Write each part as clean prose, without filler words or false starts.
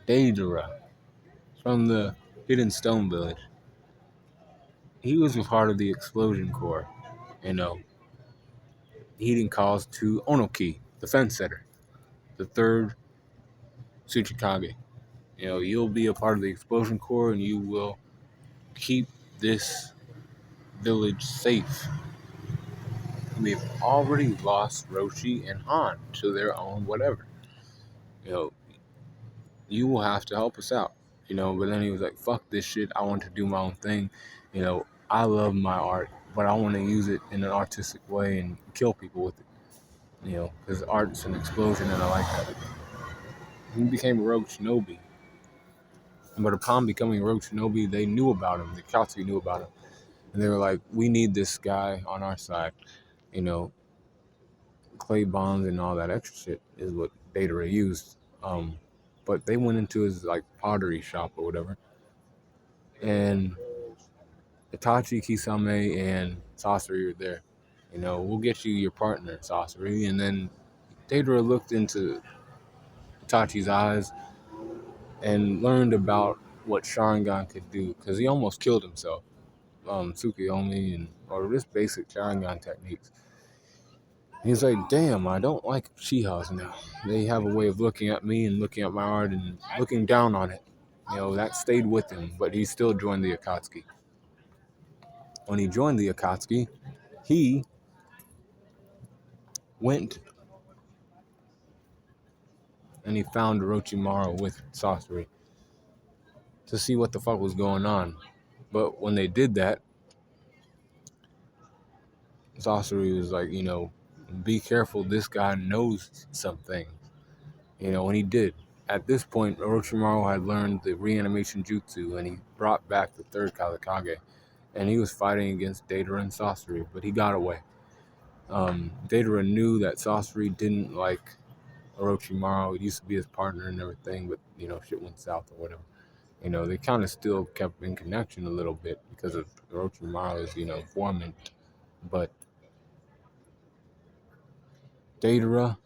Deidara from the Hidden Stone Village. He was a part of the Explosion Corps. You know, he didn't cause to Onoki, the fence setter, the third Tsuchikage. You'll be a part of the Explosion Corps and you will keep this village safe. We've already lost Roshi and Han to their own whatever. You know, you will have to help us out. But then he was like, fuck this shit. I want to do my own thing. I love my art, but I want to use it in an artistic way and kill people with it. Because art's an explosion and I like that. He became a rogue shinobi. But upon becoming a rogue shinobi, they knew about him. The Akatsuki knew about him. And they were like, we need this guy on our side. You know, clay bombs and all that extra shit is what Deidara used. But they went into his like pottery shop or whatever. And Itachi, Kisame, and Sasori are there. We'll get you your partner, Sasori. And then Deidara looked into Itachi's eyes and learned about what Sharingan could do because he almost killed himself. Tsukuyomi or just basic Sharingan techniques. He's like, damn, I don't like Uchihas now. They have a way of looking at me and looking at my art and looking down on it. That stayed with him, but he still joined the Akatsuki. When he joined the Akatsuki, he went and he found Orochimaru with Sasori to see what the fuck was going on. But when they did that, Sasori was like, be careful, this guy knows something. And he did. At this point, Orochimaru had learned the reanimation jutsu and he brought back the third Kazekage. And he was fighting against Deidara and Sasori, but he got away. Deidara knew that Sasori didn't like Orochimaru. He used to be his partner and everything, but, shit went south or whatever. They kind of still kept in connection a little bit because of Orochimaru's, informant. But Deidara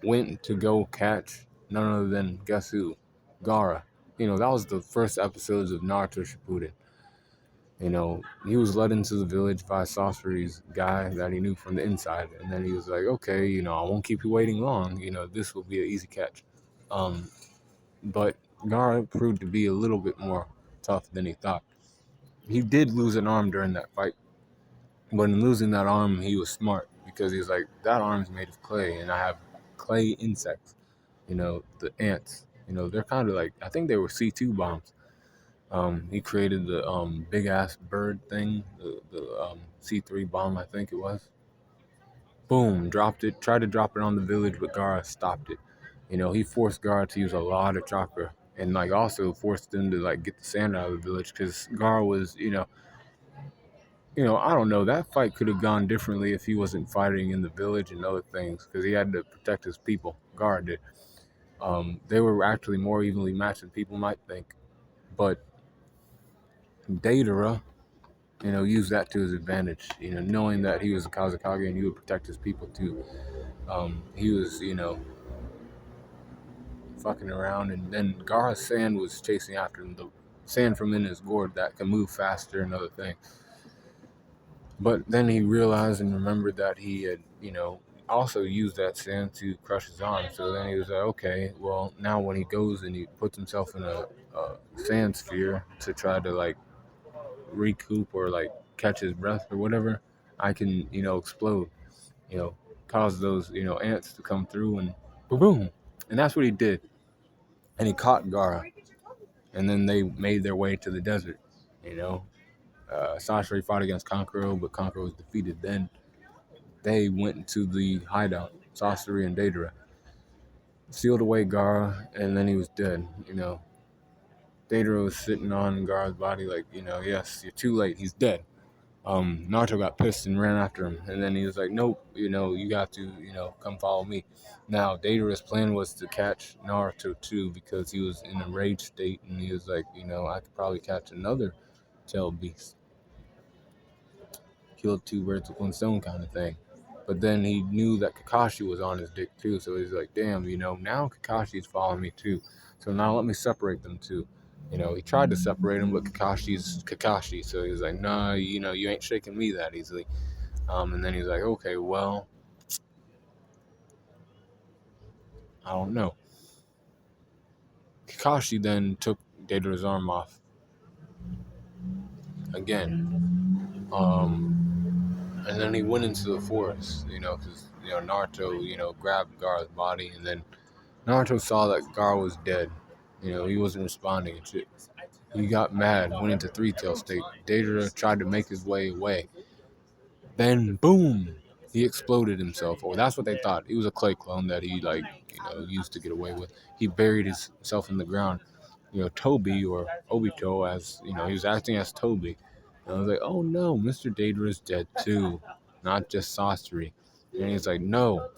went to go catch none other than, guess who? Gaara. That was the first episodes of Naruto Shippuden. He was led into the village by Sasori's guy that he knew from the inside. And then he was like, okay, I won't keep you waiting long. This will be an easy catch. But Gaara proved to be a little bit more tough than he thought. He did lose an arm during that fight. But in losing that arm, he was smart because he was like, that arm's made of clay and I have clay insects. The ants. They're kind of like, I think they were C2 bombs. He created the big ass bird thing, the C3 bomb, I think it was. Boom, dropped it, tried to drop it on the village, but Gaara stopped it. He forced Gaara to use a lot of chakra and like also forced them to like get the sand out of the village because Gaara was, I don't know, that fight could have gone differently if he wasn't fighting in the village and other things because he had to protect his people. Gaara did. They were actually more evenly matched than people might think. But Deidara, used that to his advantage, knowing that he was a Kazekage and he would protect his people too. He was, fucking around, and then Gaara's sand was chasing after him, the sand from in his gourd that can move faster and other things. But then he realized and remembered that he had, also used that sand to crush his arm. So then he was like, okay, well, now when he goes and he puts himself in a sand sphere to try to, like, recoup or, like, catch his breath or whatever, I can, explode, cause those, ants to come through and boom. And that's what he did. And he caught Gaara. And then they made their way to the desert, Sasori fought against Kankuro, but Kankuro was defeated. Then they went to the hideout, Sasori and Deidara. Sealed away Gaara, and then he was dead, Deidara was sitting on Gaara's body like, yes, you're too late, he's dead. Naruto got pissed and ran after him, and then he was like, nope, you got to, come follow me. Now, Deidara's plan was to catch Naruto too, because he was in a rage state, and he was like, I could probably catch another tailed beast. Killed two birds with one stone kind of thing. But then he knew that Kakashi was on his dick too, so he's like, damn, now Kakashi's following me too. So now let me separate them two. He tried to separate them, but Kakashi's Kakashi, so he's like, nah, you ain't shaking me that easily. And then he's like, okay, well, I don't know. Kakashi then took Deidara's arm off again. And then he went into the forest, because, Naruto, grabbed Gaara's body, and then Naruto saw that Gaara was dead. He wasn't responding and shit. He got mad, went into three-tail state. Deidara tried to make his way away. Then, boom, he exploded himself, or that's what they thought. He was a clay clone that he, used to get away with. He buried himself in the ground. Toby, or Obito, as, he was acting as Toby. And I was like, oh no, Mr. Deidara is dead too, not just Sasori. And he's like, no,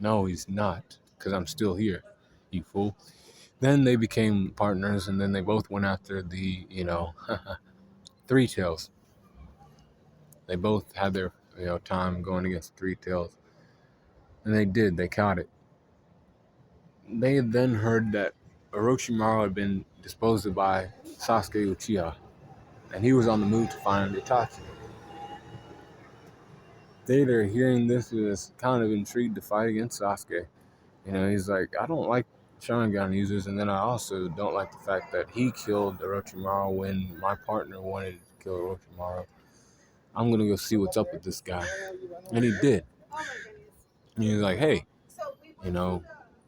he's not, because I'm still here, you fool. Then they became partners, and then they both went after the, Three Tails. They both had their, time going against Three Tails. And they did. They caught it. They then heard that Orochimaru had been disposed of by Sasuke Uchiha, and he was on the move to find Itachi. Later, hearing this, was kind of intrigued to fight against Sasuke. He's like, I don't like Sharingan users, and then I also don't like the fact that he killed Orochimaru when my partner wanted to kill Orochimaru. I'm gonna go see what's up with this guy. And he did. And he was like, hey,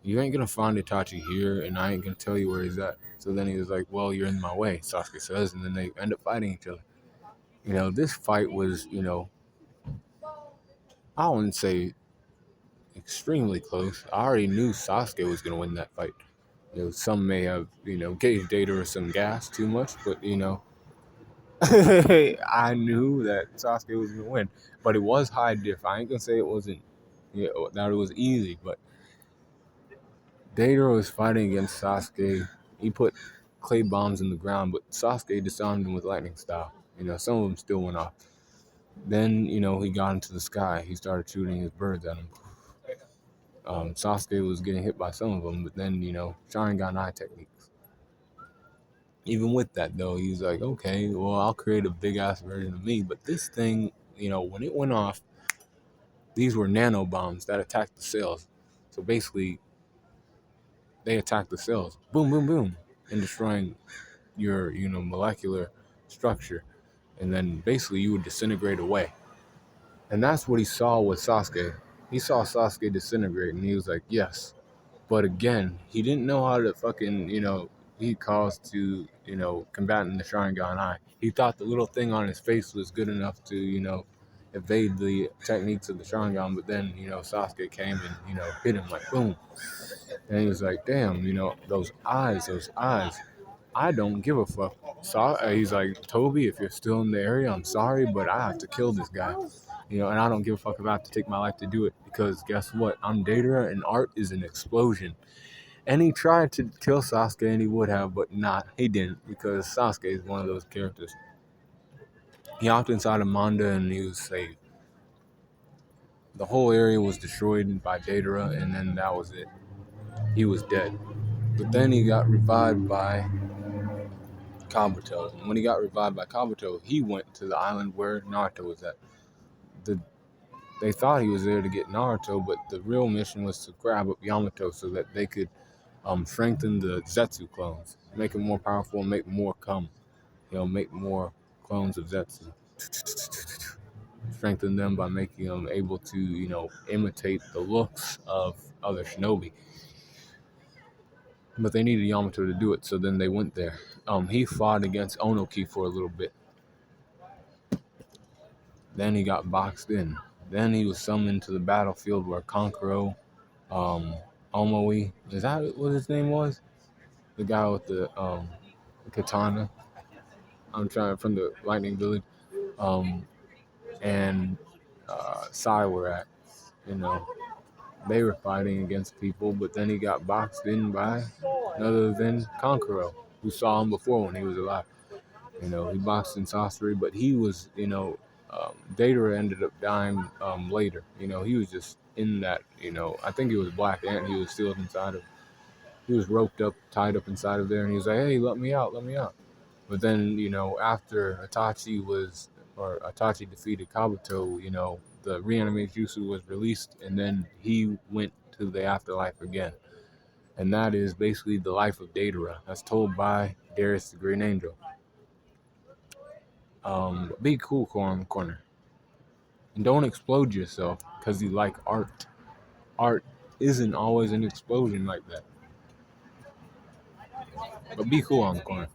you ain't gonna find Itachi here, and I ain't gonna tell you where he's at. So then he was like, well, you're in my way, Sasuke says, and then they end up fighting each other. This fight was, I wouldn't say extremely close. I already knew Sasuke was gonna win that fight. Some may have, gave Deidara some gas too much, but, I knew that Sasuke was going to win. But it was high diff. I ain't going to say it wasn't, that it was easy, but Deidara was fighting against Sasuke. He put clay bombs in the ground, but Sasuke disarmed him with lightning style. Some of them still went off. Then, he got into the sky. He started shooting his birds at him. Sasuke was getting hit by some of them, but then, Sharingan eye techniques. Even with that, though, he's like, okay, well, I'll create a big-ass version of me. But this thing, when it went off, these were nano bombs that attacked the cells. So basically, they attacked the cells. Boom, boom, boom. And destroying your, molecular structure. And then basically you would disintegrate away. And that's what he saw with Sasuke. He saw Sasuke disintegrate, and he was like, yes. But again, he didn't know how to fucking, he caused to, combating the Sharingan eye. He thought the little thing on his face was good enough to, evade the techniques of the Sharingan, but then, Sasuke came and, hit him like boom. And he was like, damn, those eyes. I don't give a fuck. So he's like, Toby, if you're still in the area, I'm sorry, but I have to kill this guy. And I don't give a fuck if I have to take my life to do it, because guess what? I'm Deidara, and art is an explosion. And he tried to kill Sasuke, and he would have, but he didn't, because Sasuke is one of those characters. He hopped inside of Manda, and he was saved. The whole area was destroyed by Deidara, and then that was it. He was dead. But then he got revived by Kabuto. And when he got revived by Kabuto, he went to the island where Naruto was at. They thought he was there to get Naruto, but the real mission was to grab up Yamato so that they could strengthen the Zetsu clones, make them more powerful, and make more make more clones of Zetsu. Strengthen them by making them able to, imitate the looks of other shinobi. But they needed Yamato to do it, so then they went there. He fought against Onoki for a little bit. Then he got boxed in. Then he was summoned to the battlefield where Kankuro, Omoi, is that what his name was? The guy with the katana. I'm trying from the Lightning Village. And Sai were at. They were fighting against people, but then he got boxed in by none other than Kankuro, who saw him before when he was alive. He boxed in Sasori, but he was, Deidara ended up dying later. He was just in that. I think it was Black Ant. He was still inside of. He was roped up, tied up inside of there, and he was like, "Hey, let me out, let me out." But then, after Itachi defeated Kabuto, the reanimated Jutsu was released, and then he went to the afterlife again. And that is basically the life of Deidara. That's told by Darius the Green Angel. Be cool, corner. And don't explode yourself because you like art. Art isn't always an explosion like that. But be cool on the corner.